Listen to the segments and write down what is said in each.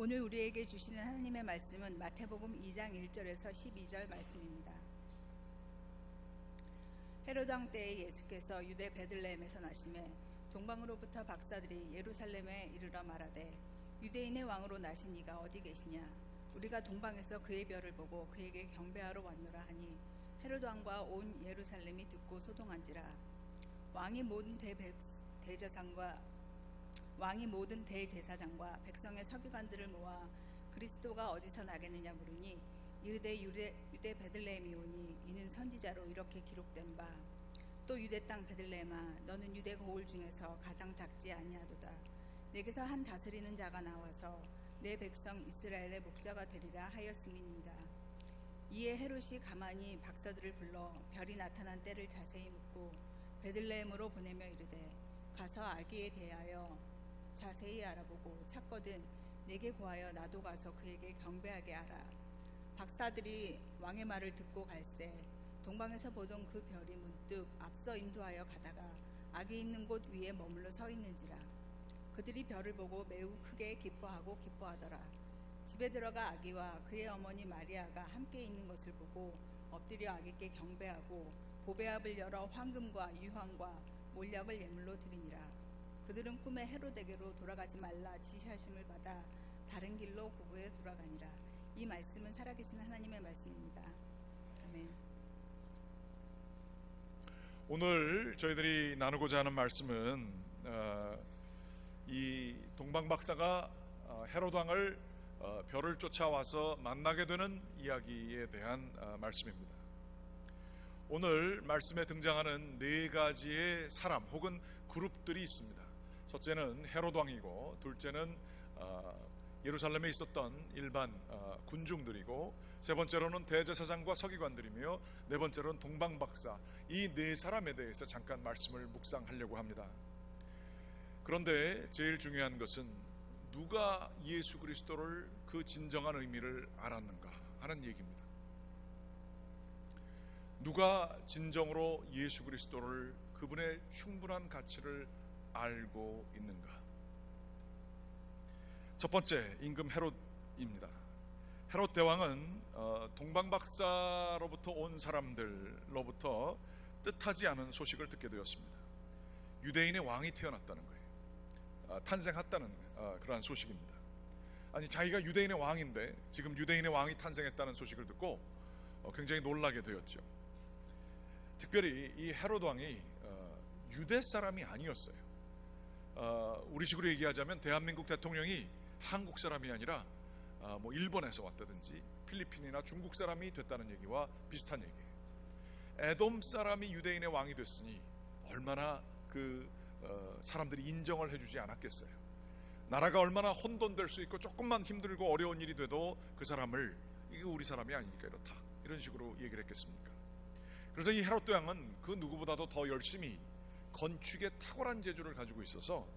오늘 우리에게 주시는 하나님의 말씀은 마태복음 2장 1절에서 12절 말씀입니다. 헤로드 왕 때에 예수께서 유대 베들레헴에서 나시매 동방으로부터 박사들이 예루살렘에 이르러 말하되 유대인의 왕으로 나신 이가 어디 계시냐? 우리가 동방에서 그의 별을 보고 그에게 경배하러 왔노라 하니 헤로드 왕과 온 예루살렘이 듣고 소동한지라. 왕이 모든 대제사장과 백성의 서기관들을 모아 그리스도가 어디서 나겠느냐 물으니 이르되 유대 베들레헴이오니 이는 선지자로 이렇게 기록된 바 또 유대 땅 베들레헴아 너는 유대 고을 중에서 가장 작지 아니하도다. 내게서 한 다스리는 자가 나와서 내 백성 이스라엘의 목자가 되리라 하였음이니이다. 이에 헤롯이 가만히 박사들을 불러 별이 나타난 때를 자세히 묻고 베들레헴으로 보내며 이르되 가서 아기에 대하여 자세히 알아보고 찾거든 내게 구하여 나도 가서 그에게 경배하게 하라. 박사들이 왕의 말을 듣고 갈새 동방에서 보던 그 별이 문득 앞서 인도하여 가다가 아기 있는 곳 위에 머물러 서 있는지라. 그들이 별을 보고 매우 크게 기뻐하더라. 집에 들어가 아기와 그의 어머니 마리아가 함께 있는 것을 보고 엎드려 아기께 경배하고 보배압을 열어 황금과 유황과 몰약을 예물로 드리니라. 그들은 꿈에 헤로데게로 돌아가지 말라 지시하심을 받아 다른 길로 고국에 돌아가니라. 이 말씀은 살아계신 하나님의 말씀입니다. 아멘. 오늘 저희들이 나누고자 하는 말씀은 이 동방박사가 헤로드 왕을 별을 쫓아와서 만나게 되는 이야기에 대한 말씀입니다. 오늘 말씀에 등장하는 네 가지의 사람 혹은 그룹들이 있습니다. 첫째는 헤로드 왕이고, 둘째는 예루살렘에 있었던 일반 군중들이고, 세 번째로는 대제사장과 서기관들이며, 네 번째로는 동방박사, 이 네 사람에 대해서 잠깐 말씀을 묵상하려고 합니다. 그런데 제일 중요한 것은 누가 예수 그리스도를 그 진정한 의미를 알았는가 하는 얘기입니다. 누가 진정으로 예수 그리스도를, 그분의 충분한 가치를 알고 있는가? 첫 번째, 임금 헤롯입니다. 헤롯 대왕은 동방박사로부터 온 사람들로부터 뜻하지 않은 소식을 듣게 되었습니다. 유대인의 왕이 태어났다는 거예요. 탄생했다는 그러한 소식입니다. 아니, 자기가 유대인의 왕인데 지금 유대인의 왕이 탄생했다는 소식을 듣고 굉장히 놀라게 되었죠. 특별히 이 헤롯 왕이 유대 사람이 아니었어요. 우리 식으로 얘기하자면 대한민국 대통령이 한국 사람이 아니라 뭐 일본에서 왔다든지 필리핀이나 중국 사람이 됐다는 얘기와 비슷한 얘기예요. 에돔 사람이 유대인의 왕이 됐으니 얼마나 사람들이 인정을 해주지 않았겠어요. 나라가 얼마나 혼돈될 수 있고 조금만 힘들고 어려운 일이 돼도 그 사람을 이게 우리 사람이 아니니까 이렇다, 이런 식으로 얘기를 했겠습니까? 그래서 이 헤롯 왕은 그 누구보다도 더 열심히 건축에 탁월한 재주를 가지고 있어서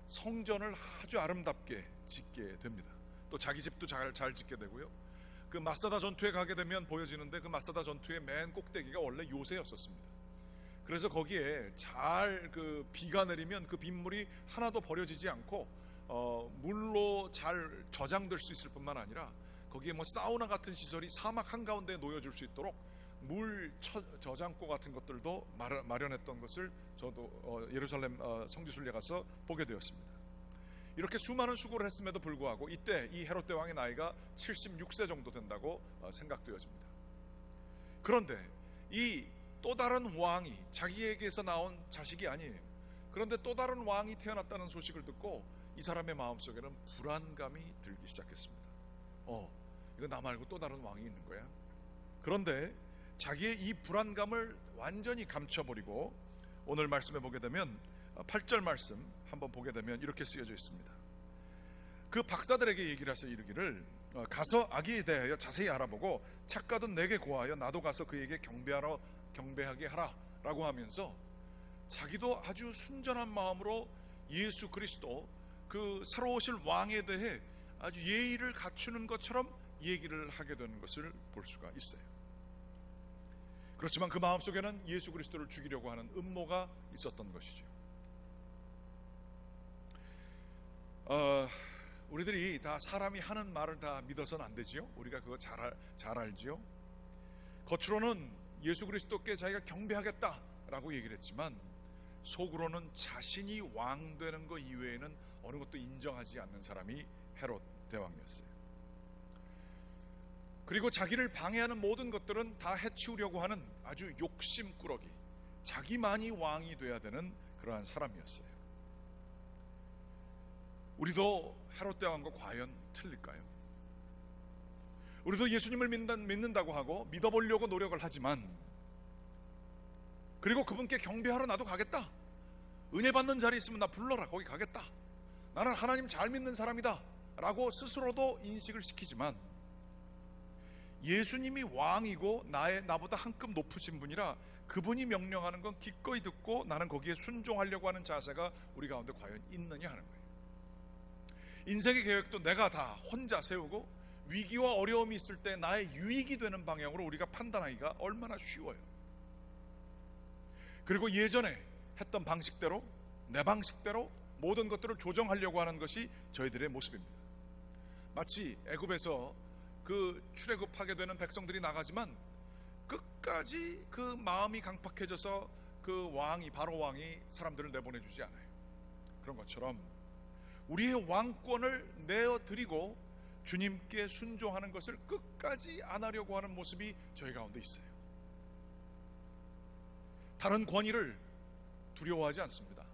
성전을 아주 아름답게 짓게 됩니다. 또 자기 집도 잘 짓게 되고요. 그 마사다 전투에 가게 되면 보여지는데 그 마사다 전투의 맨 꼭대기가 원래 요새였었습니다. 그래서 거기에 잘 비가 내리면 그 빗물이 하나도 버려지지 않고 물로 잘 저장될 수 있을 뿐만 아니라 거기에 뭐 사우나 같은 시설이 사막 한가운데 놓여줄 수 있도록 물 저장고 같은 것들도 마련했던 것을 저도 예루살렘 성지순례 가서 보게 되었습니다. 이렇게 수많은 수고를 했음에도 불구하고 이때 이 헤롯 대왕의 나이가 76세 정도 된다고 생각되어집니다. 그런데 이 또 다른 왕이, 자기에게서 나온 자식이 아니에요. 그런데 또 다른 왕이 태어났다는 소식을 듣고 이 사람의 마음속에는 불안감이 들기 시작했습니다. 이거 나 말고 또 다른 왕이 있는 거야? 그런데 자기의 이 불안감을 완전히 감춰버리고 오늘 말씀에 보게 되면 8절 말씀 한번 보게 되면 이렇게 쓰여져 있습니다. 그 박사들에게 얘기를 해서 이르기를 가서 아기에 대하여 자세히 알아보고 착가든 내게 고하여 나도 가서 그에게 경배하게 하라 라고 하면서 자기도 아주 순전한 마음으로 예수 그리스도, 그 새로 오실 왕에 대해 아주 예의를 갖추는 것처럼 얘기를 하게 되는 것을 볼 수가 있어요. 그렇지만 그 마음속에는 예수 그리스도를 죽이려고 하는 음모가 있었던 것이죠. 우리들이 다 사람이 하는 말을 다 믿어서는 안 되지요. 우리가 그거 잘 알지요. 겉으로는 예수 그리스도께 자기가 경배하겠다라고 얘기를 했지만 속으로는 자신이 왕 되는 것 이외에는 어느 것도 인정하지 않는 사람이 헤롯 대왕이었어요. 그리고 자기를 방해하는 모든 것들은 다 해치우려고 하는 아주 욕심꾸러기, 자기만이 왕이 돼야 되는 그러한 사람이었어요. 우리도 헤롯 대왕과 과연 틀릴까요? 우리도 예수님을 믿는다고 하고 믿어보려고 노력을 하지만, 그리고 그분께 경배하러 나도 가겠다, 은혜 받는 자리 있으면 나 불러라, 거기 가겠다, 나는 하나님 잘 믿는 사람이다 라고 스스로도 인식을 시키지만, 예수님이 왕이고 나보다 한 급 높으신 분이라 그분이 명령하는 건 기꺼이 듣고 나는 거기에 순종하려고 하는 자세가 우리 가운데 과연 있느냐 하는 거예요. 인생의 계획도 내가 다 혼자 세우고 위기와 어려움이 있을 때 나의 유익이 되는 방향으로 우리가 판단하기가 얼마나 쉬워요. 그리고 예전에 했던 방식대로, 내 방식대로 모든 것들을 조정하려고 하는 것이 저희들의 모습입니다. 마치 애굽에서 그 출애굽하게 되는 백성들이 나가지만 끝까지 그 마음이 강팍해져서 그 왕이, 바로 왕이 사람들을 내보내주지 않아요. 그런 것처럼 우리의 왕권을 내어드리고 주님께 순종하는 것을 끝까지 안 하려고 하는 모습이 저희 가운데 있어요. 다른 권위를 두려워하지 않습니다.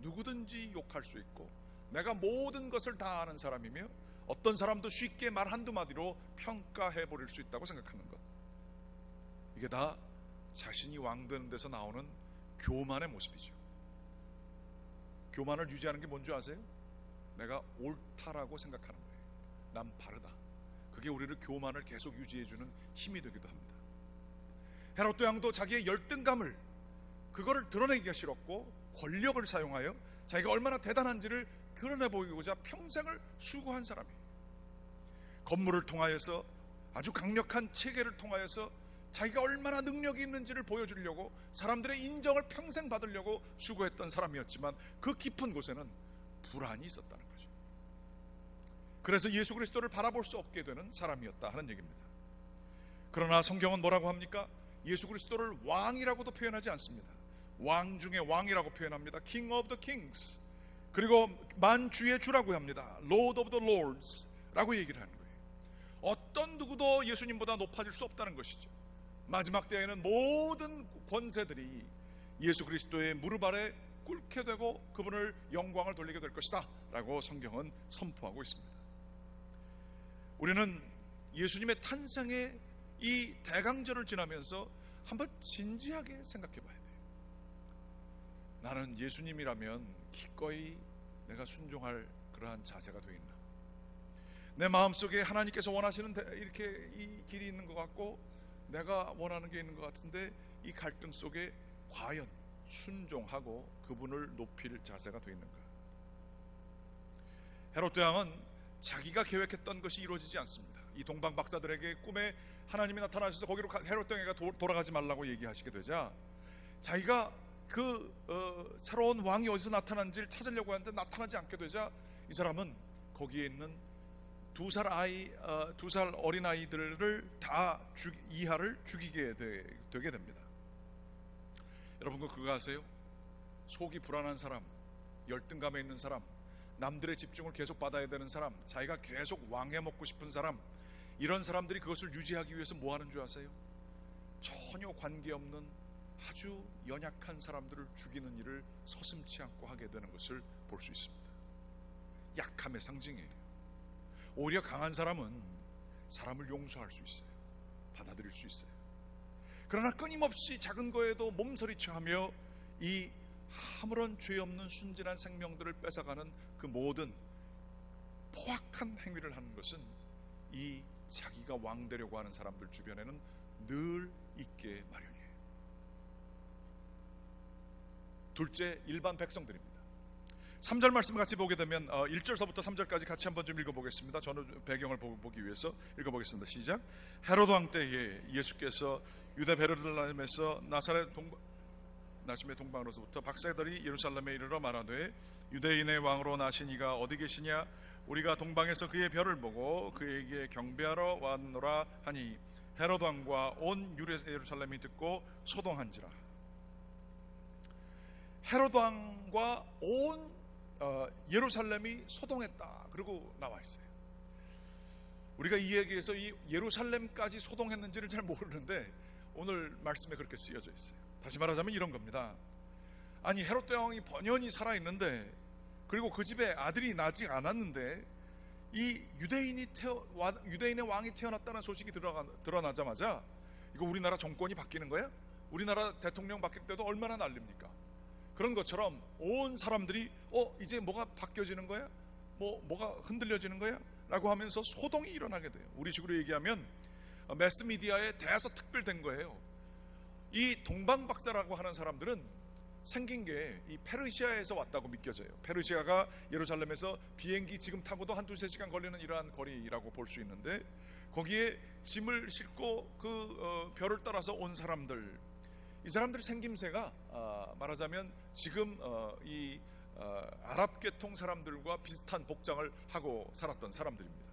누구든지 욕할 수 있고 내가 모든 것을 다 아는 사람이며 어떤 사람도 쉽게 말 한두 마디로 평가해 버릴 수 있다고 생각하는 것, 이게 다 자신이 왕 되는 데서 나오는 교만의 모습이죠. 교만을 유지하는 게 뭔지 아세요? 내가 옳다라고 생각하는 거예요. 난 바르다. 그게 우리를 교만을 계속 유지해주는 힘이 되기도 합니다. 헤롯 왕도 자기의 열등감을, 그거를 드러내기가 싫었고 권력을 사용하여 자기가 얼마나 대단한지를 드러내 보이고자 평생을 수고한 사람이에요. 건물을 통하여서, 아주 강력한 체계를 통하여서 자기가 얼마나 능력이 있는지를 보여주려고, 사람들의 인정을 평생 받으려고 수고했던 사람이었지만 그 깊은 곳에는 불안이 있었다는 거죠. 그래서 예수 그리스도를 바라볼 수 없게 되는 사람이었다 하는 얘기입니다. 그러나 성경은 뭐라고 합니까? 예수 그리스도를 왕이라고도 표현하지 않습니다. 왕 중에 왕이라고 표현합니다. King of the Kings. 그리고 만주의 주라고 합니다. Lord of the Lords 라고 얘기를 하는 거예요. 어떤 누구도 예수님보다 높아질 수 없다는 것이죠. 마지막 때에는 모든 권세들이 예수 그리스도의 무릎 아래 꿇게 되고 그분을 영광을 돌리게 될 것이다 라고 성경은 선포하고 있습니다. 우리는 예수님의 탄생의 이 대강절을 지나면서 한번 진지하게 생각해 봐야 돼요. 나는 예수님이라면 기꺼이 내가 순종할 그러한 자세가 되어 있나? 내 마음속에 하나님께서 원하시는 이렇게 이 길이 있는 것 같고 내가 원하는 게 있는 것 같은데 이 갈등 속에 과연 순종하고 그분을 높일 자세가 되어 있는가? 헤롯 대왕은 자기가 계획했던 것이 이루어지지 않습니다. 이 동방 박사들에게 꿈에 하나님이 나타나셔서 거기로 헤롯 대왕에게 돌아가지 말라고 얘기하시게 되자, 자기가 새로운 왕이 어디서 나타난지를 찾으려고 하는데 나타나지 않게 되자 이 사람은 거기에 있는 두 살 어린 아이들을 다 이하를 죽이게 되게 됩니다. 여러분 그거 아세요? 속이 불안한 사람, 열등감에 있는 사람, 남들의 집중을 계속 받아야 되는 사람, 자기가 계속 왕해 먹고 싶은 사람, 이런 사람들이 그것을 유지하기 위해서 뭐 하는 줄 아세요? 전혀 관계없는 아주 연약한 사람들을 죽이는 일을 서슴지 않고 하게 되는 것을 볼 수 있습니다. 약함의 상징이에요. 오히려 강한 사람은 사람을 용서할 수 있어요. 받아들일 수 있어요. 그러나 끊임없이 작은 거에도 몸서리쳐하며 이 아무런 죄 없는 순진한 생명들을 뺏어가는 그 모든 포악한 행위를 하는 것은 이 자기가 왕 되려고 하는 사람들 주변에는 늘 있게 마련이에요. 둘째, 일반 백성들입니다. 3절 말씀 같이 보게 되면 1절서부터 3절까지 같이 한번 좀 읽어보겠습니다. 저는 배경을 보기 위해서 읽어보겠습니다. 시작. 헤롯 왕 때에 예수께서 유대 베들레헴에서 나사렛 나심의 동방으로부터 박사들이 예루살렘에 이르러 말하되 유대인의 왕으로 나신 이가 어디 계시냐? 우리가 동방에서 그의 별을 보고 그에게 경배하러 왔노라 하니 헤롯 왕과 온 예루살렘이 듣고 소동한지라. 헤롯 왕과 온 예루살렘이 소동했다. 그리고 나와 있어요. 우리가 이 얘기에서 이 예루살렘까지 소동했는지를 잘 모르는데 오늘 말씀에 그렇게 쓰여져 있어요. 다시 말하자면 이런 겁니다. 아니, 헤롯 대왕이 번연히 살아있는데, 그리고 그 집에 아들이 나지 않았는데, 이 유대인의 왕이 태어났다는 소식이 드러나자마자 이거 우리나라 정권이 바뀌는 거야? 우리나라 대통령 바뀔 때도 얼마나 난립니까? 그런 것처럼 온 사람들이 이제 뭐가 바뀌어지는 거야? 뭐가 흔들려지는 거야? 라고 하면서 소동이 일어나게 돼요. 우리식으로 얘기하면 매스미디어에 대서특필된 거예요. 이 동방박사라고 하는 사람들은 생긴 게 이 페르시아에서 왔다고 믿겨져요. 페르시아가 예루살렘에서 비행기 지금 타고도 한두 세 시간 걸리는 이러한 거리라고 볼 수 있는데, 거기에 짐을 싣고 그 별을 따라서 온 사람들, 이 사람들의 생김새가 말하자면 지금 이 아랍 계통 사람들과 비슷한 복장을 하고 살았던 사람들입니다.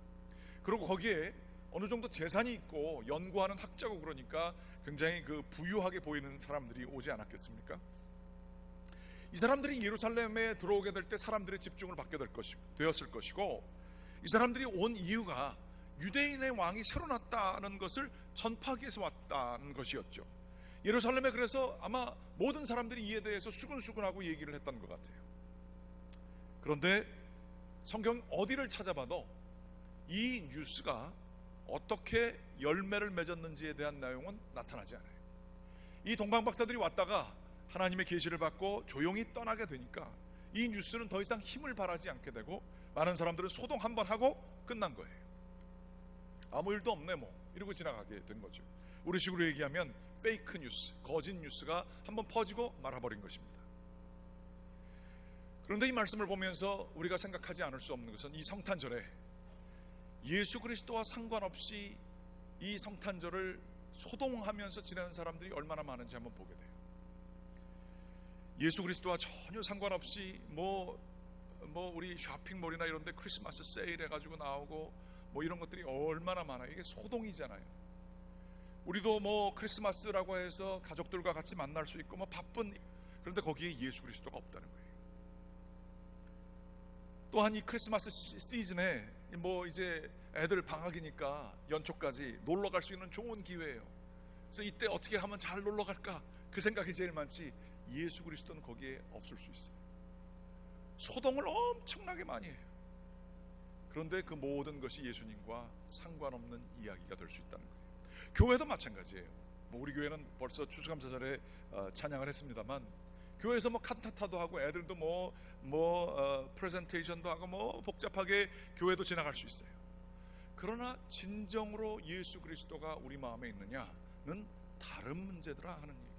그리고 거기에 어느 정도 재산이 있고 연구하는 학자고 그러니까 굉장히 그 부유하게 보이는 사람들이 오지 않았겠습니까? 이 사람들이 예루살렘에 들어오게 될 때 사람들의 집중을 받게 되었을 것이고, 이 사람들이 온 이유가 유대인의 왕이 새로 났다는 것을 전파하기 위해서 왔다는 것이었죠. 예루살렘에 그래서 아마 모든 사람들이 이에 대해서 수근수근하고 얘기를 했던 것 같아요. 그런데 성경 어디를 찾아봐도 이 뉴스가 어떻게 열매를 맺었는지에 대한 내용은 나타나지 않아요. 이 동방박사들이 왔다가 하나님의 계시를 받고 조용히 떠나게 되니까 이 뉴스는 더 이상 힘을 발하지 않게 되고, 많은 사람들은 소동 한번 하고 끝난 거예요. 아무 일도 없네 이러고 지나가게 된 거죠. 우리식으로 얘기하면 페이크 뉴스, 거짓 뉴스가 한번 퍼지고 말아버린 것입니다. 그런데 이 말씀을 보면서 우리가 생각하지 않을 수 없는 것은 이 성탄절에 예수 그리스도와 상관없이 이 성탄절을 소동하면서 지내는 사람들이 얼마나 많은지 한번 보게 돼요. 예수 그리스도와 전혀 상관없이 우리 쇼핑몰이나 이런 데 크리스마스 세일 해가지고 나오고 이런 것들이 얼마나 많아요. 이게 소동이잖아요. 우리도 크리스마스라고 해서 가족들과 같이 만날 수 있고 바쁜, 그런데 거기에 예수 그리스도가 없다는 거예요. 또한 이 크리스마스 시즌에 이제 애들 방학이니까 연초까지 놀러 갈 수 있는 좋은 기회예요. 그래서 이때 어떻게 하면 잘 놀러 갈까, 그 생각이 제일 많지, 예수 그리스도는 거기에 없을 수 있어요. 소동을 엄청나게 많이 해요. 그런데 그 모든 것이 예수님과 상관없는 이야기가 될 수 있다는 거예요. 교회도 마찬가지예요. 우리 교회는 벌써 추수감사절에 찬양을 했습니다만, 교회에서 칸타타도 하고 애들도 프레젠테이션도 하고 복잡하게 교회도 지나갈 수 있어요. 그러나 진정으로 예수 그리스도가 우리 마음에 있느냐는 다른 문제더라 하는 얘기예요.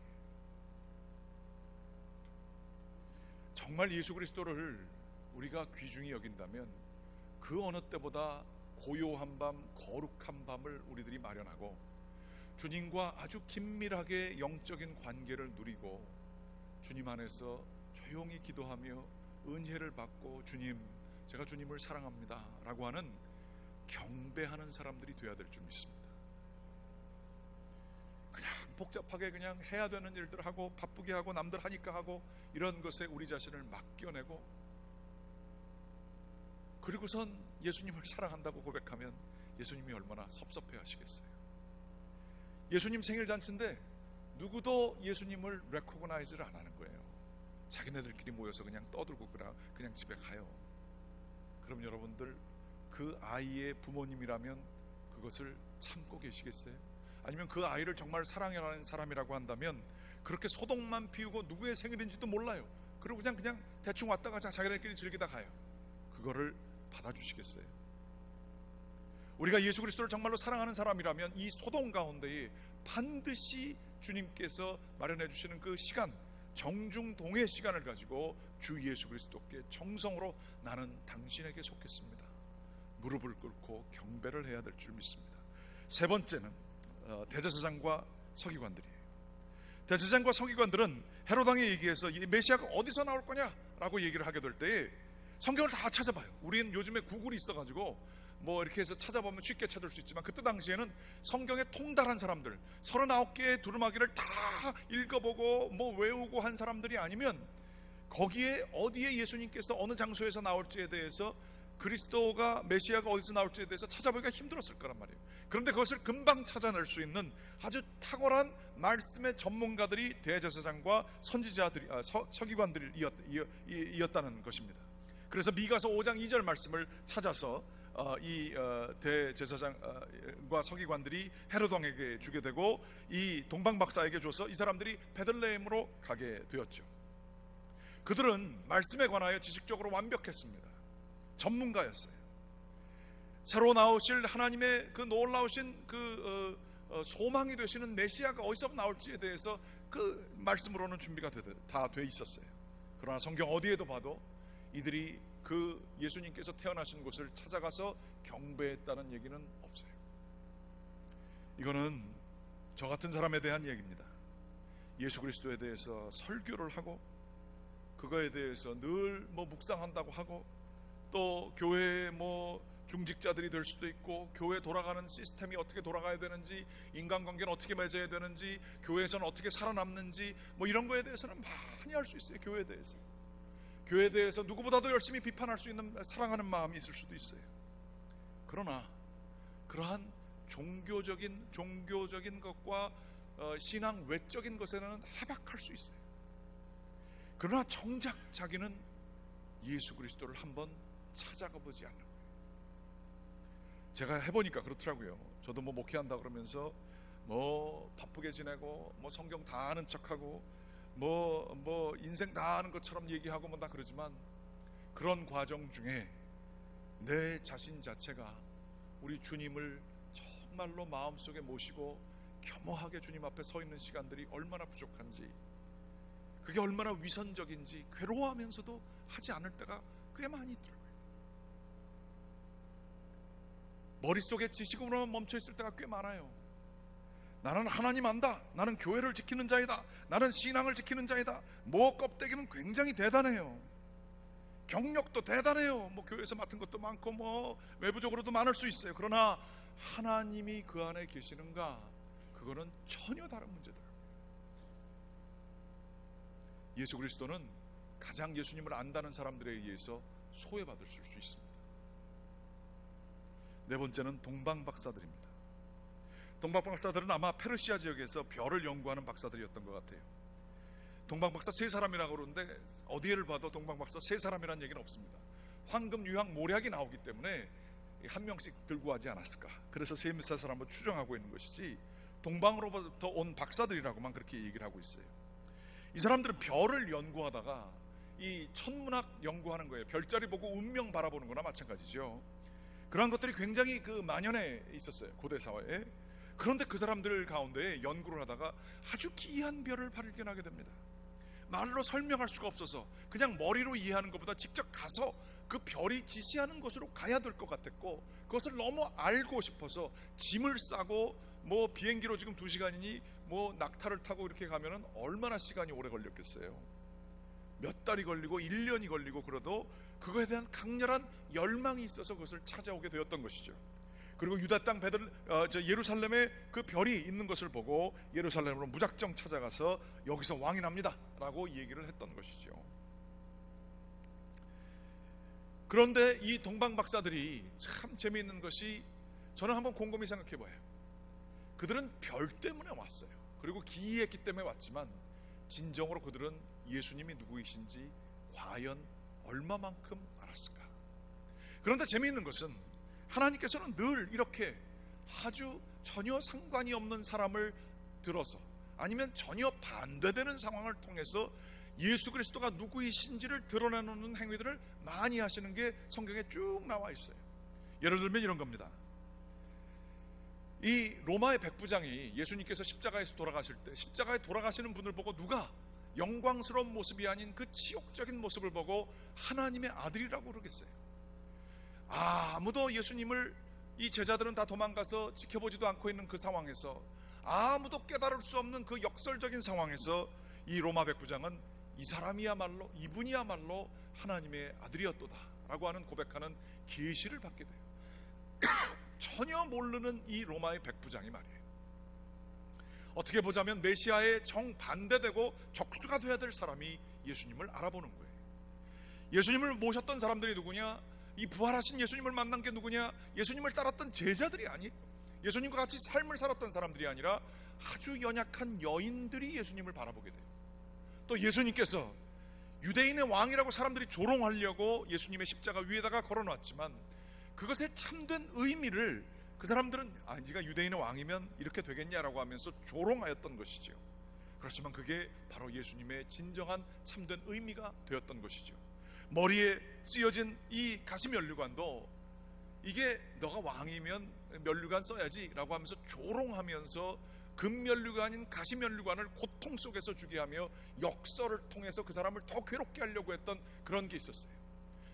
정말 예수 그리스도를 우리가 귀중히 여긴다면 그 어느 때보다 고요한 밤, 거룩한 밤을 우리들이 마련하고 주님과 아주 긴밀하게 영적인 관계를 누리고 주님 안에서 조용히 기도하며 은혜를 받고, 주님, 제가 주님을 사랑합니다 라고 하는 경배하는 사람들이 되어야 될 줄 믿습니다. 그냥 복잡하게 그냥 해야 되는 일들 하고 바쁘게 하고 남들 하니까 하고 이런 것에 우리 자신을 맡겨내고, 그리고선 예수님을 사랑한다고 고백하면 예수님이 얼마나 섭섭해 하시겠어요. 예수님 생일 잔치인데 누구도 예수님을 레코그나이즈를 안 하는 거예요. 자기네들끼리 모여서 그냥 떠들고 그냥 집에 가요. 그럼 여러분들 그 아이의 부모님이라면 그것을 참고 계시겠어요? 아니면 그 아이를 정말 사랑하는 사람이라고 한다면 그렇게 소동만 피우고 누구의 생일인지도 몰라요. 그리고 그냥 대충 왔다가 자기네들끼리 즐기다 가요. 그거를 받아주시겠어요? 우리가 예수 그리스도를 정말로 사랑하는 사람이라면 이 소동 가운데에 반드시 주님께서 마련해 주시는 그 시간, 정중동의 시간을 가지고 주 예수 그리스도께 정성으로 나는 당신에게 속했습니다, 무릎을 꿇고 경배를 해야 될 줄 믿습니다. 세 번째는 대제사장과 서기관들이에요. 대제사장과 서기관들은 헤롯 왕에 얘기해서 이 메시아가 어디서 나올 거냐, 라고 얘기를 하게 될 때에 성경을 다 찾아봐요. 우리는 요즘에 구글이 있어가지고 뭐 이렇게 해서 찾아보면 쉽게 찾을 수 있지만, 그때 당시에는 성경에 통달한 사람들, 39개의 두루마기를 다 읽어보고 뭐 외우고 한 사람들이 아니면 거기에 어디에 예수님께서 어느 장소에서 나올지에 대해서, 그리스도가 메시아가 어디서 나올지에 대해서 찾아보기가 힘들었을 거란 말이에요. 그런데 그것을 금방 찾아낼 수 있는 아주 탁월한 말씀의 전문가들이 대제사장과 선지자들이, 서기관들이었다는 것입니다. 그래서 미가서 5장 2절 말씀을 찾아서 이 대제사장과 서기관들이 헤롯 왕에게 주게 되고 이 동방박사에게 줘서 이 사람들이 베들레헴으로 가게 되었죠. 그들은 말씀에 관하여 지식적으로 완벽했습니다. 전문가였어요. 새로 나오실 하나님의 그 놀라우신 그 소망이 되시는 메시아가 어디서 나올지에 대해서 그 말씀으로는 준비가 다 돼 있었어요. 그러나 성경 어디에도 봐도 이들이 그 예수님께서 태어나신 곳을 찾아가서 경배했다는 얘기는 없어요. 이거는 저 같은 사람에 대한 얘기입니다. 예수 그리스도에 대해서 설교를 하고 그거에 대해서 늘 뭐 묵상한다고 하고, 또 교회에 뭐 중직자들이 될 수도 있고, 교회 돌아가는 시스템이 어떻게 돌아가야 되는지, 인간관계는 어떻게 맺어야 되는지, 교회에서는 어떻게 살아남는지, 뭐 이런 거에 대해서는 많이 알 수 있어요. 교회에 대해서 누구보다도 열심히 비판할 수 있는 사랑하는 마음이 있을 수도 있어요. 그러나 그러한 종교적인 것과 신앙 외적인 것에는 해박할 수 있어요. 그러나 정작 자기는 예수 그리스도를 한번 찾아가 보지 않는 거예요. 제가 해보니까 그렇더라고요. 저도 뭐 목회한다 그러면서 뭐 바쁘게 지내고 뭐 성경 다 아는 척하고 뭐 인생 다 아는 것처럼 얘기하고 뭐 다 그러지만, 그런 과정 중에 내 자신 자체가 우리 주님을 정말로 마음속에 모시고 겸허하게 주님 앞에 서 있는 시간들이 얼마나 부족한지, 그게 얼마나 위선적인지 괴로워하면서도 하지 않을 때가 꽤 많이 있더라고요. 머릿속에 지식으로만 멈춰있을 때가 꽤 많아요. 나는 하나님 안다, 나는 교회를 지키는 자이다, 나는 신앙을 지키는 자이다. 뭐 껍데기는 굉장히 대단해요. 경력도 대단해요. 뭐 교회에서 맡은 것도 많고 뭐 외부적으로도 많을 수 있어요. 그러나 하나님이 그 안에 계시는가, 그거는 전혀 다른 문제더라고요. 예수 그리스도는 가장 예수님을 안다는 사람들에 의해서 소외받을 수 있습니다. 네 번째는 동방박사들입니다. 동방박사들은 아마 페르시아 지역에서 별을 연구하는 박사들이었던 것 같아요. 동방박사 세 사람이라고 그러는데 어디를 봐도 동방박사 세 사람이라는 얘기는 없습니다. 황금, 유황, 모략이 나오기 때문에 한 명씩 들고 하지 않았을까. 그래서 세 사람을 추정하고 있는 것이지, 동방으로부터 온 박사들이라고만 그렇게 얘기를 하고 있어요. 이 사람들은 별을 연구하다가 이 천문학 연구하는 거예요. 별자리 보고 운명 바라보는 거나 마찬가지죠. 그러한 것들이 굉장히 그 만연해 있었어요, 고대 사회에. 그런데 그 사람들 가운데 연구를 하다가 아주 기이한 별을 발견하게 됩니다. 말로 설명할 수가 없어서 그냥 머리로 이해하는 것보다 직접 가서 그 별이 지시하는 곳으로 가야 될 것 같았고, 그것을 너무 알고 싶어서 짐을 싸고 뭐 비행기로 지금 2시간이니 뭐 낙타를 타고 이렇게 가면은 얼마나 시간이 오래 걸렸겠어요. 몇 달이 걸리고 1년이 걸리고, 그래도 그거에 대한 강렬한 열망이 있어서 그것을 찾아오게 되었던 것이죠. 그리고 유다 땅 예루살렘에 그 별이 있는 것을 보고 예루살렘으로 무작정 찾아가서 여기서 왕이 납니다 라고 얘기를 했던 것이죠. 그런데 이 동방박사들이 참 재미있는 것이, 저는 한번 곰곰이 생각해 봐요. 그들은 별 때문에 왔어요. 그리고 기이했기 때문에 왔지만, 진정으로 그들은 예수님이 누구이신지 과연 얼마만큼 알았을까? 그런데 재미있는 것은 하나님께서는 늘 이렇게 아주 전혀 상관이 없는 사람을 들어서, 아니면 전혀 반대되는 상황을 통해서 예수 그리스도가 누구이신지를 드러내놓는 행위들을 많이 하시는 게 성경에 쭉 나와 있어요. 예를 들면 이런 겁니다. 이 로마의 백부장이 예수님께서 십자가에서 돌아가실 때, 십자가에 돌아가시는 분을 보고 누가 영광스러운 모습이 아닌 그 치욕적인 모습을 보고 하나님의 아들이라고 그러겠어요? 아무도 예수님을, 이 제자들은 다 도망가서 지켜보지도 않고 있는 그 상황에서, 아무도 깨달을 수 없는 그 역설적인 상황에서 이 로마 백부장은 이 사람이야말로, 이분이야말로 하나님의 아들이었도다 라고 하는 고백하는 계시를 받게 돼요. 전혀 모르는 이 로마의 백부장이 말이에요, 어떻게 보자면 메시아의 정반대되고 적수가 돼야 될 사람이 예수님을 알아보는 거예요. 예수님을 모셨던 사람들이 누구냐? 이 부활하신 예수님을 만난 게 누구냐? 예수님을 따랐던 제자들이 아니에요. 예수님과 같이 삶을 살았던 사람들이 아니라 아주 연약한 여인들이 예수님을 바라보게 돼요. 또 예수님께서 유대인의 왕이라고 사람들이 조롱하려고 예수님의 십자가 위에다가 걸어놨지만 그것의 참된 의미를 그 사람들은 네가 유대인의 왕이면 이렇게 되겠냐라고 하면서 조롱하였던 것이죠. 그렇지만 그게 바로 예수님의 진정한 참된 의미가 되었던 것이죠. 머리에 쓰여진 이 가시면류관도 이게 너가 왕이면 면류관 써야지 라고 하면서 조롱하면서 금면류관인 가시면류관을 고통 속에서 주게 하며 역설을 통해서 그 사람을 더 괴롭게 하려고 했던 그런 게 있었어요.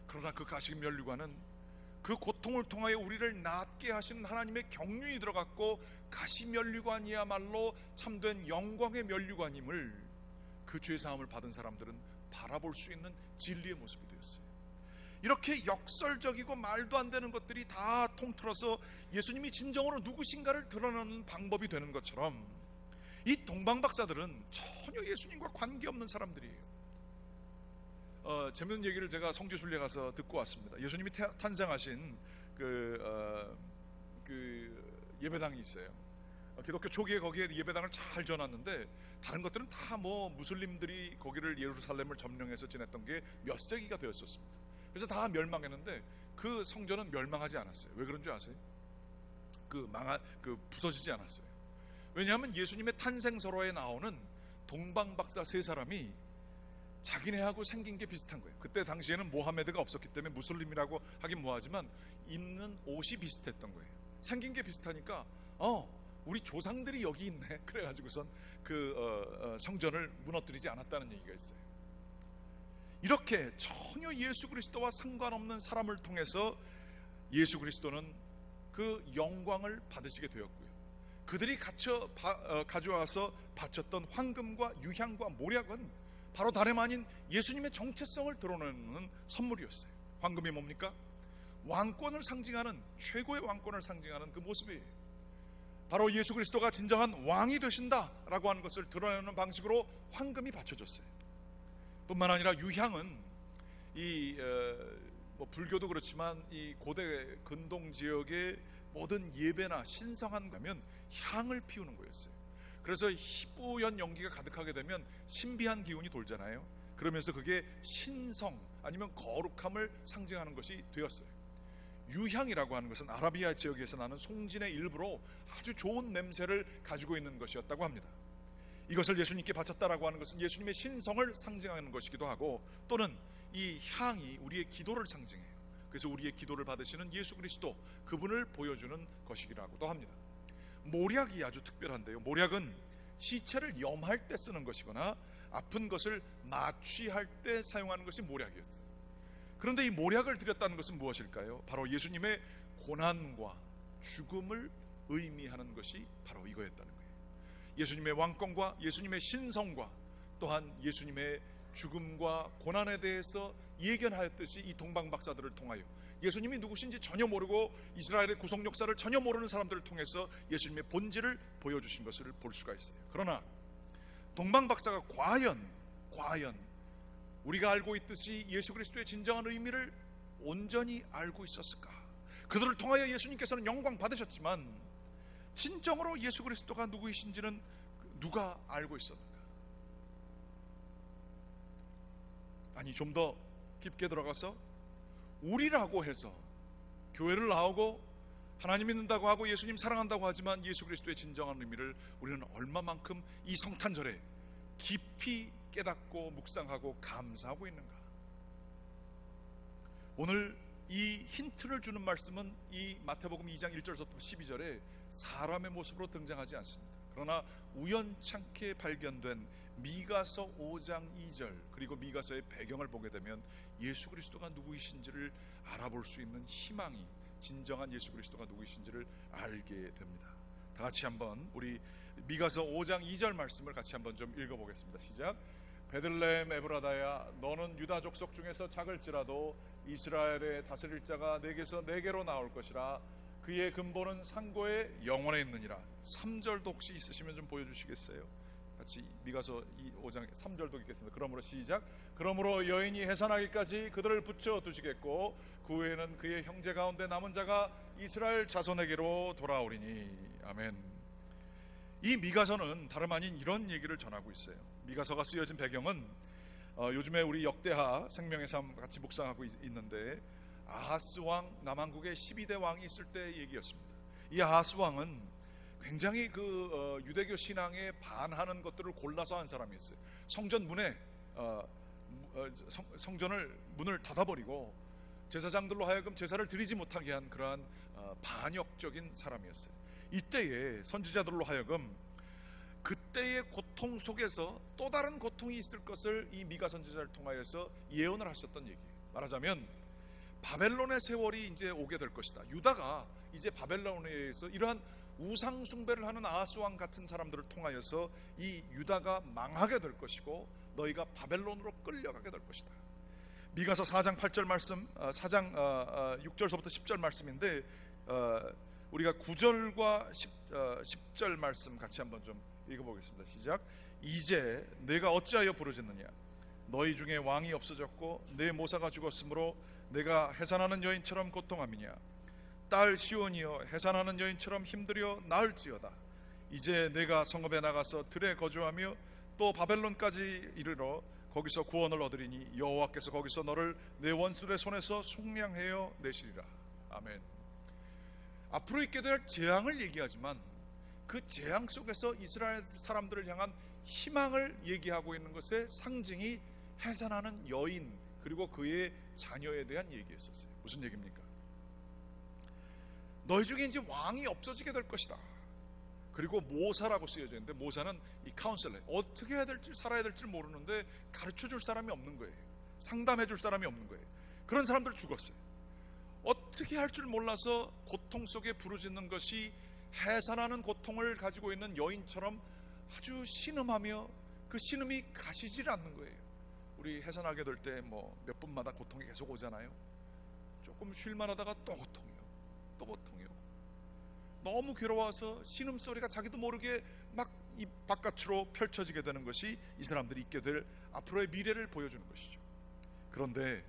그러나 그 가시면류관은 그 고통을 통하여 우리를 낫게 하시는 하나님의 경륜이 들어갔고, 가시면류관이야말로 참된 영광의 면류관임을 그 죄사함을 받은 사람들은 바라볼 수 있는 진리의 모습이 되었어요. 이렇게 역설적이고 말도 안 되는 것들이 다 통틀어서 예수님이 진정으로 누구신가를 드러내는 방법이 되는 것처럼 이 동방박사들은 전혀 예수님과 관계없는 사람들이에요. 재밌는 얘기를 제가 성지순례 가서 듣고 왔습니다. 예수님이 탄생하신 그 예배당이 있어요. 기독교 초기에 거기에 예배당을 잘 지어놨는데 다른 것들은 다 뭐 무슬림들이 거기를 예루살렘을 점령해서 지냈던 게 몇 세기가 되었었습니다. 그래서 다 멸망했는데 그 성전은 멸망하지 않았어요. 왜 그런 줄 아세요? 부서지지 않았어요. 왜냐하면 예수님의 탄생설화에 나오는 동방박사 세 사람이 자기네하고 생긴 게 비슷한 거예요. 그때 당시에는 모하메드가 없었기 때문에 무슬림이라고 하긴 뭐하지만 입는 옷이 비슷했던 거예요. 생긴 게 비슷하니까 우리 조상들이 여기 있네. 그래가지고선 성전을 무너뜨리지 않았다는 얘기가 있어요. 이렇게 전혀 예수 그리스도와 상관없는 사람을 통해서 예수 그리스도는 그 영광을 받으시게 되었고요. 그들이 가져와서 바쳤던 황금과 유향과 모략은 바로 다름 아닌 예수님의 정체성을 드러내는 선물이었어요. 황금이 뭡니까? 왕권을 상징하는, 최고의 왕권을 상징하는 그 모습이에요. 바로 예수 그리스도가 진정한 왕이 되신다라고 하는 것을 드러내는 방식으로 황금이 바쳐졌어요. 뿐만 아니라 유향은 불교도 그렇지만 이 고대 근동 지역의 모든 예배나 신성한 가면 향을 피우는 거였어요. 그래서 희뿌연 연기가 가득하게 되면 신비한 기운이 돌잖아요. 그러면서 그게 신성 아니면 거룩함을 상징하는 것이 되었어요. 유향이라고 하는 것은 아라비아 지역에서 나는 송진의 일부로 아주 좋은 냄새를 가지고 있는 것이었다고 합니다. 이것을 예수님께 바쳤다라고 하는 것은 예수님의 신성을 상징하는 것이기도 하고, 또는 이 향이 우리의 기도를 상징해요. 그래서 우리의 기도를 받으시는 예수 그리스도, 그분을 보여주는 것이기도 합니다. 모략이 아주 특별한데요, 모략은 시체를 염할 때 쓰는 것이거나 아픈 것을 마취할 때 사용하는 것이 모략이었어요. 그런데 이 모략을 드렸다는 것은 무엇일까요? 바로 예수님의 고난과 죽음을 의미하는 것이 바로 이거였다는 거예요. 예수님의 왕권과 예수님의 신성과 또한 예수님의 죽음과 고난에 대해서 예견하였듯이 이 동방박사들을 통하여 예수님이 누구신지 전혀 모르고 이스라엘의 구속 역사를 전혀 모르는 사람들을 통해서 예수님의 본질을 보여주신 것을 볼 수가 있어요. 그러나 동방박사가 과연 우리가 알고 있듯이 예수 그리스도의 진정한 의미를 온전히 알고 있었을까? 그들을 통하여 예수님께서는 영광 받으셨지만 진정으로 예수 그리스도가 누구이신지는 누가 알고 있었는가? 아니, 좀 더 깊게 들어가서 우리라고 해서 교회를 나오고 하나님 믿는다고 하고 예수님 사랑한다고 하지만 예수 그리스도의 진정한 의미를 우리는 얼마만큼 이 성탄절에 깊이 깨닫고 묵상하고 감사하고 있는가? 오늘 이 힌트를 주는 말씀은 이 마태복음 2장 1절부터 12절에 사람의 모습으로 등장하지 않습니다. 그러나 우연찮게 발견된 미가서 5장 2절 그리고 미가서의 배경을 보게 되면 예수 그리스도가 누구이신지를 알아볼 수 있는 희망이, 진정한 예수 그리스도가 누구이신지를 알게 됩니다. 다 같이 한번 우리 미가서 5장 2절 말씀을 같이 한번 좀 읽어보겠습니다. 시작. 베들레헴 에브라다야, 너는 유다 족속 중에서 작을지라도 이스라엘의 다스릴 자가 내게서 내게로 나올 것이라. 그의 근본은 상고의 영원에 있느니라. 3절도 혹시 있으시면 좀 보여주시겠어요? 같이 미가서 5장 3절도 읽겠습니다. 그러므로 시작. 그러므로 여인이 해산하기까지 그들을 붙여 두시겠고 그 후에는 그의 형제 가운데 남은 자가 이스라엘 자손에게로 돌아오리니. 아멘. 이 미가서는 다름 아닌 이런 얘기를 전하고 있어요. 미가서가 쓰여진 배경은 요즘에 우리 역대하 생명의 삶 같이 묵상하고 있는데 아하스 왕, 남한국의 12대 왕이 있을 때 얘기였습니다. 이 아하스 왕은 굉장히 유대교 신앙에 반하는 것들을 골라서 한 사람이었어요. 성전 문에 성전을 문을 닫아버리고 제사장들로 하여금 제사를 드리지 못하게 한 그러한 반역적인 사람이었어요. 이때에 선지자들로 하여금 그때의 고통 속에서 또 다른 고통이 있을 것을 이 미가 선지자를 통하여서 예언을 하셨던 얘기예요. 말하자면 바벨론의 세월이 이제 오게 될 것이다. 유다가 이제 바벨론에 의해서 이러한 우상 숭배를 하는 아하스 왕 같은 사람들을 통하여서 이 유다가 망하게 될 것이고 너희가 바벨론으로 끌려가게 될 것이다. 미가서 4장 8절 말씀, 4장 6절서부터 10절 말씀인데 우리가 9절과 10절 말씀 같이 한번 좀 읽어보겠습니다. 시작. 이제 내가 어찌하여 부르짖느냐? 너희 중에 왕이 없어졌고 내 모사가 죽었으므로 내가 해산하는 여인처럼 고통함이냐? 딸 시온이여, 해산하는 여인처럼 힘들여 나을지어다. 이제 내가 성읍에 나가서 들에 거주하며 또 바벨론까지 이르러 거기서 구원을 얻으리니 여호와께서 거기서 너를 내 원수들의 손에서 속량하여 내시리라. 아멘. 앞으로 있게 될 재앙을 얘기하지만 그 재앙 속에서 이스라엘 사람들을 향한 희망을 얘기하고 있는 것의 상징이 해산하는 여인 그리고 그의 자녀에 대한 얘기였었어요. 무슨 얘기입니까? 너희 중에 이제 왕이 없어지게 될 것이다. 그리고 모사라고 쓰여져 있는데 모사는 이 카운셀러, 어떻게 해야 될지 살아야 될지 모르는데 가르쳐줄 사람이 없는 거예요. 상담해줄 사람이 없는 거예요. 그런 사람들 죽었어요. 어떻게 할 줄 몰라서 고통 속에 부르짖는 것이 해산하는 고통을 가지고 있는 여인처럼 아주 신음하며 그 신음이 가시질 않는 거예요. 우리 해산하게 될 때 뭐 몇 분마다 고통이 계속 오잖아요. 조금 쉴만 하다가 또 고통이요, 또 고통이요. 너무 괴로워서 신음소리가 자기도 모르게 막 이 바깥으로 펼쳐지게 되는 것이 이 사람들이 있게 될 앞으로의 미래를 보여주는 것이죠. 그런데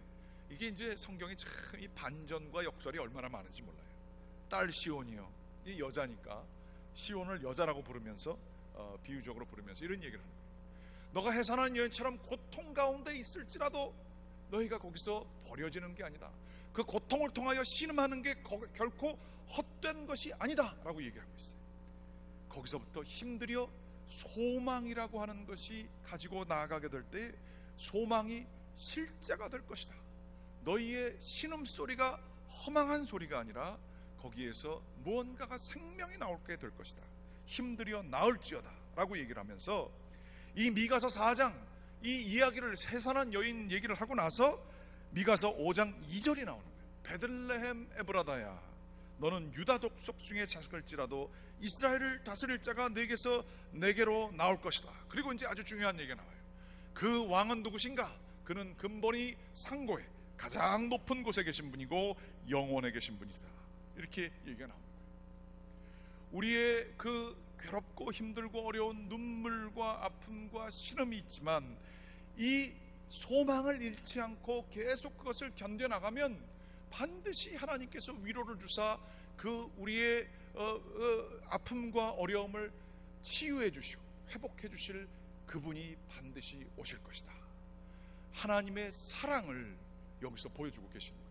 이게 이제 성경이 참 이 반전과 역설이 얼마나 많은지 몰라요. 딸 시온이요, 이 여자니까 시온을 여자라고 부르면서 비유적으로 부르면서 이런 얘기를 하는 거예요. 너가 해산한 여인처럼 고통 가운데 있을지라도 너희가 거기서 버려지는 게 아니다. 그 고통을 통하여 신음하는 게 결코 헛된 것이 아니다 라고 얘기하고 있어요. 거기서부터 힘들여 소망이라고 하는 것이 가지고 나아가게 될 때 소망이 실제가 될 것이다. 너희의 신음소리가 허망한 소리가 아니라 거기에서 무언가가 생명이 나오게 될 것이다. 힘들여 나을지어다 라고 얘기를 하면서 이 미가서 4장 이 이야기를 해산한 여인 얘기를 하고 나서 미가서 5장 2절이 나오는 거예요. 베들레헴 에브라다야, 너는 유다 족속 중에 작을지라도 이스라엘을 다스릴 자가 내게서 내게로 나올 것이다. 그리고 이제 아주 중요한 얘기가 나와요. 그 왕은 누구신가? 그는 근본이 상고에 가장 높은 곳에 계신 분이고 영원에 계신 분이다. 이렇게 얘기가 나옵니다. 우리의 그 괴롭고 힘들고 어려운 눈물과 아픔과 신음이 있지만 이 소망을 잃지 않고 계속 그것을 견뎌나가면 반드시 하나님께서 위로를 주사 그 우리의 아픔과 어려움을 치유해 주시고 회복해 주실 그분이 반드시 오실 것이다. 하나님의 사랑을 여기서 보여주고 계시는 거예요.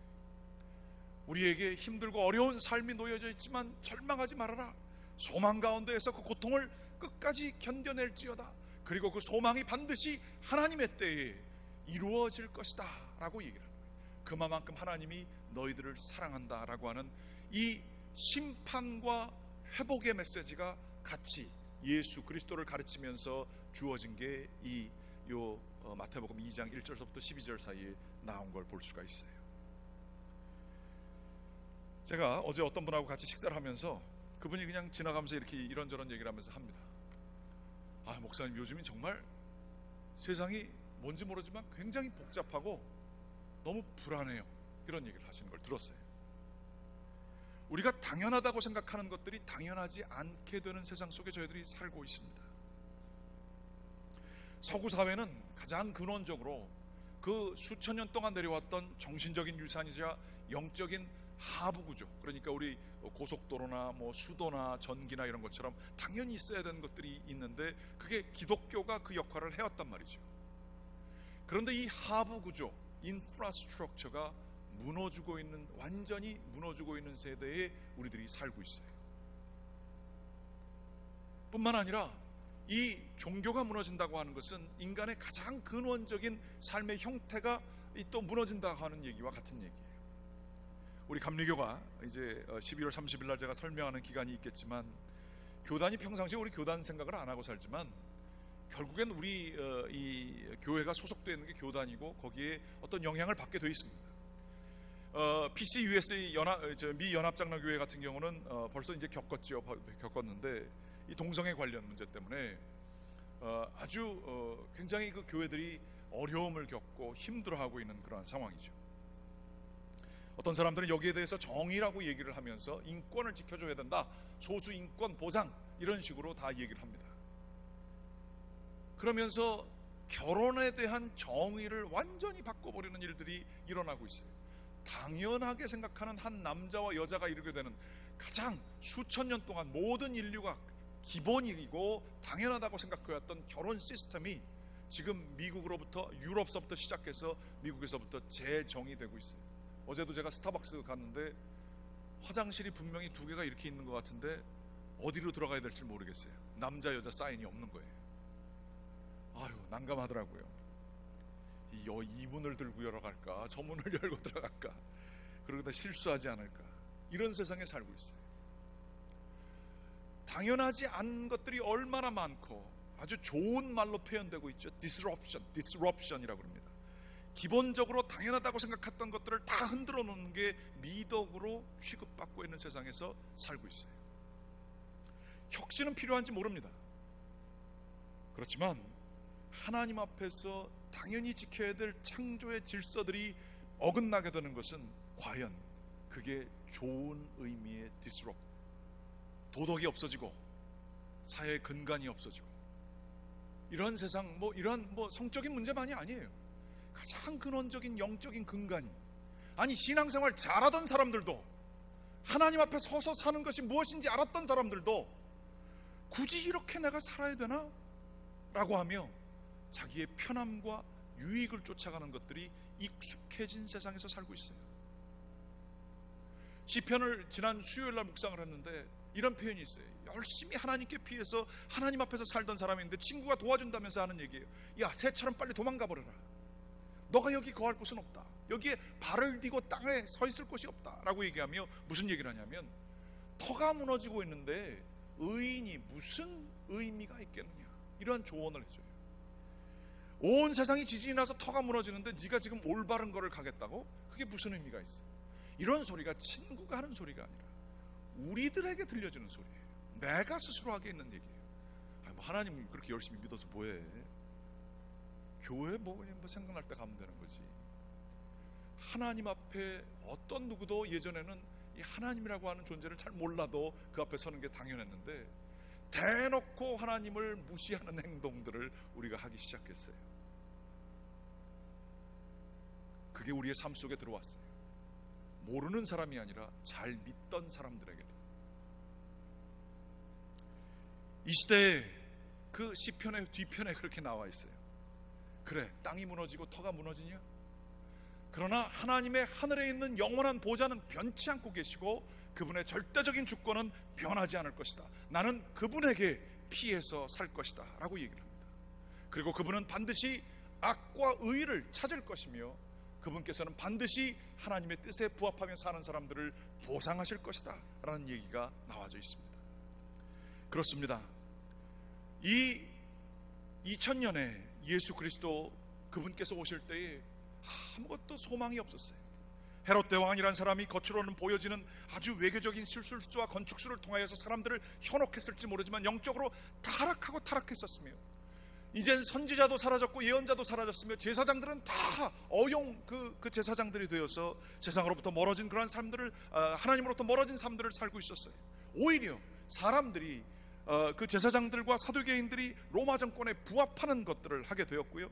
우리에게 힘들고 어려운 삶이 놓여져 있지만 절망하지 말아라. 소망 가운데에서 그 고통을 끝까지 견뎌낼지어다. 그리고 그 소망이 반드시 하나님의 때에 이루어질 것이다 라고 얘기를 합니다. 그만큼 하나님이 너희들을 사랑한다 라고 하는 이 심판과 회복의 메시지가 같이 예수 그리스도를 가르치면서 주어진 게 이 마태복음 2장 1절서부터 12절 사이에 나온 걸 볼 수가 있어요. 제가 어제 어떤 분하고 같이 식사를 하면서 그분이 그냥 지나가면서 이렇게 이런저런 얘기를 하면서 합니다. 아, 목사님 요즘은 정말 세상이 뭔지 모르지만 굉장히 복잡하고 너무 불안해요. 이런 얘기를 하시는 걸 들었어요. 우리가 당연하다고 생각하는 것들이 당연하지 않게 되는 세상 속에 저희들이 살고 있습니다. 서구 사회는 가장 근원적으로 그 수천 년 동안 내려왔던 정신적인 유산이자 영적인 하부 구조, 그러니까 우리 고속도로나 뭐 수도나 전기나 이런 것처럼 당연히 있어야 되는 것들이 있는데 그게 기독교가 그 역할을 해왔단 말이죠. 그런데 이 하부 구조, 인프라스트럭처가 무너지고 있는, 완전히 무너지고 있는 세대에 우리들이 살고 있어요. 뿐만 아니라 이 종교가 무너진다고 하는 것은 인간의 가장 근원적인 삶의 형태가 또 무너진다고 하는 얘기와 같은 얘기예요. 우리 감리교가 이제 12월 30일 날 제가 설명하는 기간이 있겠지만, 교단이 평상시에 우리 교단 생각을 안 하고 살지만 결국엔 우리 이 교회가 소속되어 있는 게 교단이고 거기에 어떤 영향을 받게 되어 있습니다. PCUSA 미 연합장로교회 같은 경우는 벌써 이제 겪었는데 이 동성애 관련 문제 때문에 아주 굉장히 그 교회들이 어려움을 겪고 힘들어하고 있는 그러한 상황이죠. 어떤 사람들은 여기에 대해서 정의라고 얘기를 하면서 인권을 지켜줘야 된다, 소수 인권 보장, 이런 식으로 다 얘기를 합니다. 그러면서 결혼에 대한 정의를 완전히 바꿔버리는 일들이 일어나고 있어요. 당연하게 생각하는 한 남자와 여자가 이루게 되는 가장 수천 년 동안 모든 인류가 기본이고 당연하다고 생각해왔던 결혼 시스템이 지금 미국으로부터, 유럽서부터 시작해서 미국에서부터 재정의되고 있어요. 어제도 제가 스타벅스 갔는데 화장실이 분명히 2개가 이렇게 있는 것 같은데 어디로 들어가야 될지 모르겠어요. 남자 여자 사인이 없는 거예요. 아유, 난감하더라고요. 이 문을 들고 열어갈까, 저 문을 열고 들어갈까, 그러다 실수하지 않을까, 이런 세상에 살고 있어요. 당연하지 않은 것들이 얼마나 많고 아주 좋은 말로 표현되고 있죠. disruption이라고 합니다. 기본적으로 당연하다고 생각했던 것들을 다 흔들어 놓는 게 미덕으로 취급받고 있는 세상에서 살고 있어요. 혁신은 필요한지 모릅니다. 그렇지만 하나님 앞에서 당연히 지켜야 될 창조의 질서들이 어긋나게 되는 것은 과연 그게 좋은 의미의 disrupt, 도덕이 없어지고 사회의 근간이 없어지고 이런 세상, 이런 성적인 문제만이 아니에요. 가장 근원적인 영적인 근간이, 아니 신앙생활 잘하던 사람들도, 하나님 앞에 서서 사는 것이 무엇인지 알았던 사람들도 굳이 이렇게 내가 살아야 되나? 라고 하며 자기의 편함과 유익을 쫓아가는 것들이 익숙해진 세상에서 살고 있어요. 시편을 지난 수요일 날 묵상을 했는데 이런 표현이 있어요. 열심히 하나님께 피해서 하나님 앞에서 살던 사람인데 친구가 도와준다면서 하는 얘기예요. 야, 새처럼 빨리 도망가 버려라. 너가 여기 거할 곳은 없다. 여기에 발을 디고 땅에 서 있을 곳이 없다 라고 얘기하며 무슨 얘기를 하냐면, 터가 무너지고 있는데 의인이 무슨 의미가 있겠느냐, 이러한 조언을 해줘요. 온 세상이 지진이 나서 터가 무너지는데 네가 지금 올바른 거를 가겠다고? 그게 무슨 의미가 있어? 이런 소리가 친구가 하는 소리가 아니라 우리들에게 들려주는 소리예요. 내가 스스로 하게 있는 얘기예요. 하나님 그렇게 열심히 믿어서 뭐해? 교회 뭐 생각날 때 가면 되는 거지. 하나님 앞에 어떤 누구도 예전에는 이 하나님이라고 하는 존재를 잘 몰라도 그 앞에 서는 게 당연했는데 대놓고 하나님을 무시하는 행동들을 우리가 하기 시작했어요. 그게 우리의 삶 속에 들어왔어요. 모르는 사람이 아니라 잘 믿던 사람들에게도. 이 시대에 그 시편의 뒤편에 그렇게 나와 있어요. 그래, 땅이 무너지고 터가 무너지냐? 그러나 하나님의 하늘에 있는 영원한 보좌는 변치 않고 계시고 그분의 절대적인 주권은 변하지 않을 것이다. 나는 그분에게 피해서 살 것이다 라고 얘기를 합니다. 그리고 그분은 반드시 악과 의를 찾을 것이며 그분께서는 반드시 하나님의 뜻에 부합하며 사는 사람들을 보상하실 것이다 라는 얘기가 나와져 있습니다. 그렇습니다. 이 2000년에 예수 그리스도 그분께서 오실 때에 아무것도 소망이 없었어요. 헤롯 대왕이라는 사람이 겉으로는 보여지는 아주 외교적인 실술수와 건축수를 통하여서 사람들을 현혹했을지 모르지만 영적으로 타락하고 타락했었으며 이젠 선지자도 사라졌고 예언자도 사라졌으며 제사장들은 다 어용 그 제사장들이 되어서 세상으로부터 멀어진 그러한 삶들을, 하나님으로부터 멀어진 삶들을 살고 있었어요. 오히려 사람들이 그 제사장들과 사두개인들이 로마 정권에 부합하는 것들을 하게 되었고요.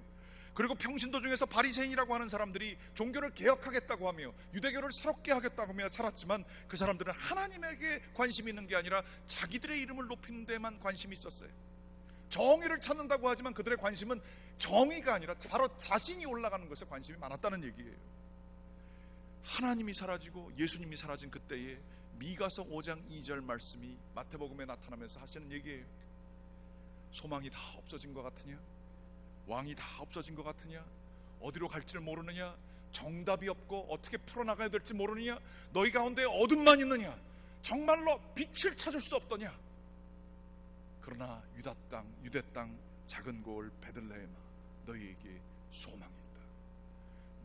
그리고 평신도 중에서 바리새인이라고 하는 사람들이 종교를 개혁하겠다고 하며 유대교를 새롭게 하겠다고 하며 살았지만, 그 사람들은 하나님에게 관심이 있는 게 아니라 자기들의 이름을 높이는 데만 관심이 있었어요. 정의를 찾는다고 하지만 그들의 관심은 정의가 아니라 바로 자신이 올라가는 것에 관심이 많았다는 얘기예요. 하나님이 사라지고 예수님이 사라진 그때에 미가서 5장 2절 말씀이 마태복음에 나타나면서 하시는 얘기예요. 소망이 다 없어진 것 같으냐? 왕이 다 없어진 것 같으냐? 어디로 갈지를 모르느냐? 정답이 없고 어떻게 풀어나가야 될지 모르느냐? 너희 가운데 어둠만 있느냐? 정말로 빛을 찾을 수 없더냐? 그러나 유대 땅 작은 고을 베들레헴아, 너희에게 소망이 있다.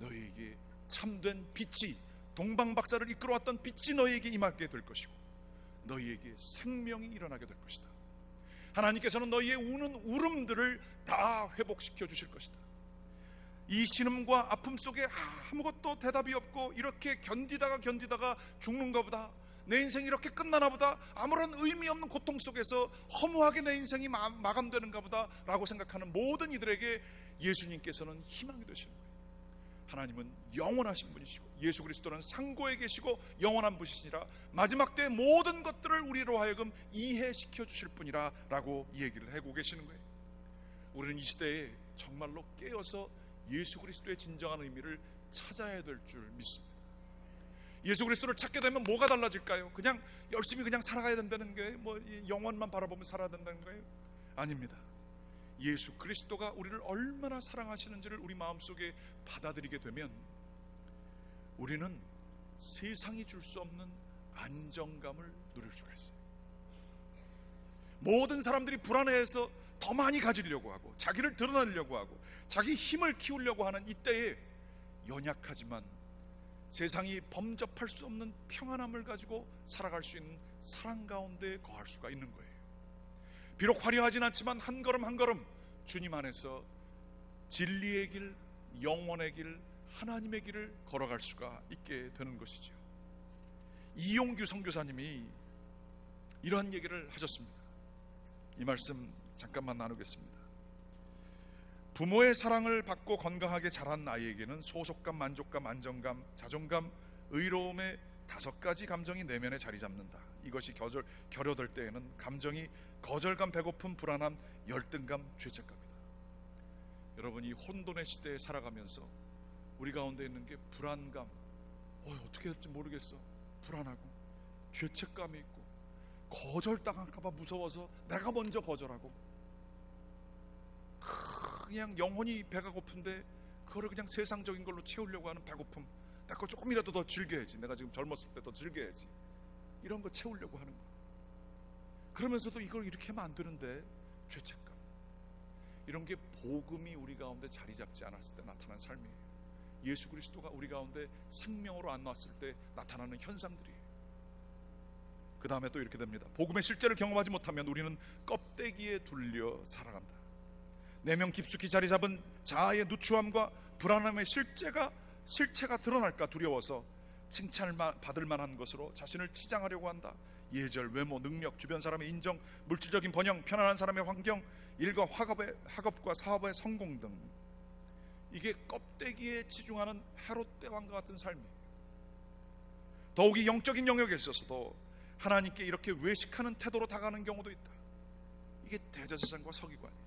너희에게 참된 빛이, 동방박사를 이끌어왔던 빛이 너희에게 임하게 될 것이고 너희에게 생명이 일어나게 될 것이다. 하나님께서는 너희의 우는 울음들을 다 회복시켜 주실 것이다. 이 신음과 아픔 속에 아무것도 대답이 없고 이렇게 견디다가 죽는가 보다, 내 인생이 이렇게 끝나나 보다, 아무런 의미 없는 고통 속에서 허무하게 내 인생이 마감되는가 보다 라고 생각하는 모든 이들에게 예수님께서는 희망이 되시는 거예요. 하나님은 영원하신 분이시고 예수 그리스도는 상고에 계시고 영원한 분이시니라, 마지막 때의 모든 것들을 우리로 하여금 이해시켜 주실 분이라 라고 얘기를 하고 계시는 거예요. 우리는 이 시대에 정말로 깨어서 예수 그리스도의 진정한 의미를 찾아야 될 줄 믿습니다. 예수 그리스도를 찾게 되면 뭐가 달라질까요? 그냥 열심히 그냥 살아가야 된다는 거예요? 뭐 영원만 바라보면 살아야 된다는 거예요? 아닙니다. 예수 그리스도가 우리를 얼마나 사랑하시는지를 우리 마음속에 받아들이게 되면 우리는 세상이 줄 수 없는 안정감을 누릴 수가 있어요. 모든 사람들이 불안해해서 더 많이 가지려고 하고 자기를 드러내려고 하고 자기 힘을 키우려고 하는 이때에 연약하지만 세상이 범접할 수 없는 평안함을 가지고 살아갈 수 있는 사랑 가운데 거할 수가 있는 거예요. 비록 화려하진 않지만 한 걸음 한 걸음 주님 안에서 진리의 길, 영원의 길, 하나님의 길을 걸어갈 수가 있게 되는 것이죠. 이용규 선교사님이 이러한 얘기를 하셨습니다. 이 말씀 잠깐만 나누겠습니다. 부모의 사랑을 받고 건강하게 자란 아이에게는 소속감, 만족감, 안정감, 자존감, 의로움의 5가지 감정이 내면에 자리 잡는다. 이것이 결여될 때에는 감정이 거절감, 배고픔, 불안함, 열등감, 죄책감이다. 여러분, 이 혼돈의 시대에 살아가면서 우리 가운데 있는 게 불안감, 어떻게 될지 모르겠어, 불안하고 죄책감이 있고 거절당할까 봐 무서워서 내가 먼저 거절하고, 그냥 영혼이 배가 고픈데 그거를 그냥 세상적인 걸로 채우려고 하는 배고픔, 내 거 조금이라도 더 즐겨야지, 내가 지금 젊었을 때 더 즐겨야지, 이런 거 채우려고 하는 거야. 그러면서도 이걸 이렇게 하면 안 되는데 죄책감, 이런 게 복음이 우리 가운데 자리 잡지 않았을 때 나타난 삶이에요. 예수 그리스도가 우리 가운데 생명으로 안 왔을 때 나타나는 현상들이에요. 그 다음에 또 이렇게 됩니다. 복음의 실제를 경험하지 못하면 우리는 껍데기에 둘려 살아간다. 내면 깊숙이 자리 잡은 자아의 누추함과 불안함의 실체가 드러날까 두려워서 칭찬을 받을 만한 것으로 자신을 치장하려고 한다. 예절, 외모, 능력, 주변 사람의 인정, 물질적인 번영, 편안한 사람의 환경, 일과 학업과 사업의 성공 등, 이게 껍데기에 치중하는 헤롯 대왕과 같은 삶이에요. 더욱이 영적인 영역에 있어서도 하나님께 이렇게 외식하는 태도로 다가가는 경우도 있다. 이게 대제사장과 서기관이에요.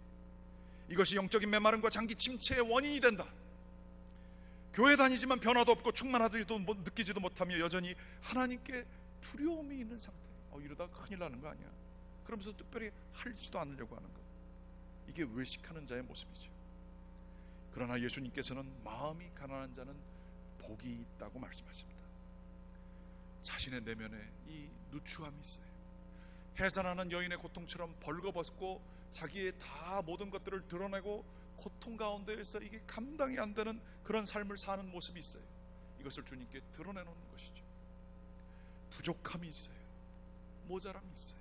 이것이 영적인 메마름과 장기 침체의 원인이 된다. 교회 다니지만 변화도 없고 충만하지도 느끼지도 못하며 여전히 하나님께 두려움이 있는 상태. 이러다 큰일 나는 거 아니야? 그러면서 특별히 하지도 않으려고 하는 것. 이게 외식하는 자의 모습이죠. 그러나 예수님께서는 마음이 가난한 자는 복이 있다고 말씀하십니다. 자신의 내면에 이 누추함이 있어요. 해산하는 여인의 고통처럼 벌거벗고 자기의 다 모든 것들을 드러내고 고통 가운데에서 이게 감당이 안 되는 그런 삶을 사는 모습이 있어요. 이것을 주님께 드러내놓는 것이죠. 부족함이 있어요. 모자람이 있어요.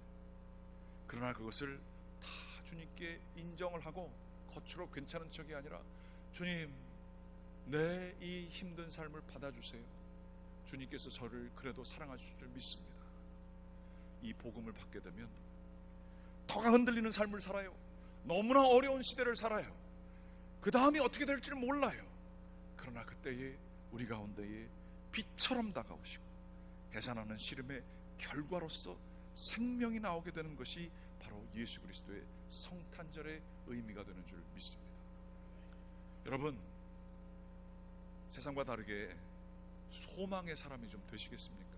그러나 그것을 다 주님께 인정을 하고 겉으로 괜찮은 척이 아니라 주님, 내 이 힘든 삶을 받아주세요. 주님께서 저를 그래도 사랑하실 줄 믿습니다. 이 복음을 받게 되면 터가 흔들리는 삶을 살아요. 너무나 어려운 시대를 살아요. 그 다음이 어떻게 될지를 몰라요. 그러나 그때에 우리 가운데에 빛처럼 다가오시고 해산하는 시름의 결과로서 생명이 나오게 되는 것이 바로 예수 그리스도의 성탄절의 의미가 되는 줄 믿습니다. 여러분, 세상과 다르게 소망의 사람이 좀 되시겠습니까?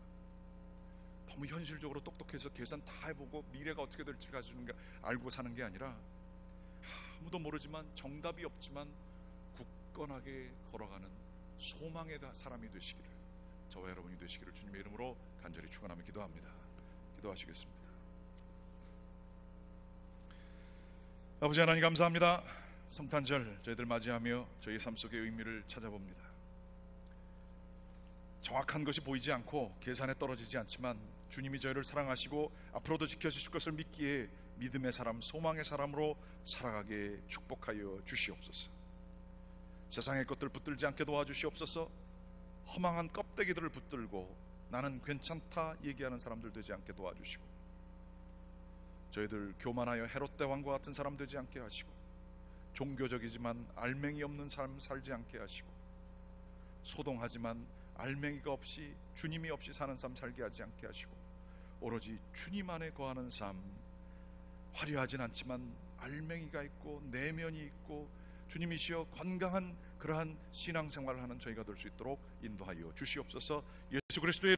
너무 현실적으로 똑똑해서 계산 다 해보고 미래가 어떻게 될지 가지고 알고 사는 게 아니라 아무도 모르지만 정답이 없지만 굳건하게 걸어가는 소망의 사람이 되시기를, 저와 여러분이 되시기를 주님의 이름으로 간절히 축원하며 기도합니다. 기도하시겠습니다. 아버지 하나님, 감사합니다. 성탄절 저희들 맞이하며 저희 삶 속의 의미를 찾아봅니다. 정확한 것이 보이지 않고 계산에 떨어지지 않지만 주님이 저희를 사랑하시고 앞으로도 지켜주실 것을 믿기에 믿음의 사람, 소망의 사람으로 살아가게 축복하여 주시옵소서. 세상의 것들 붙들지 않게 도와주시옵소서. 허망한 껍데기들을 붙들고 나는 괜찮다 얘기하는 사람들 되지 않게 도와주시고, 저희들 교만하여 헤롯 대왕과 같은 사람 되지 않게 하시고, 종교적이지만 알맹이 없는 삶 살지 않게 하시고, 소동하지만 알맹이가 없이 주님이 없이 사는 삶 살게 하지 않게 하시고, 오로지 주님 안에 거하는 삶, 화려하진 않지만 알맹이가 있고 내면이 있고 주님이시여 건강한 그러한 신앙생활을 하는 저희가 될 수 있도록 인도하여 주시옵소서. 예수 그리스도의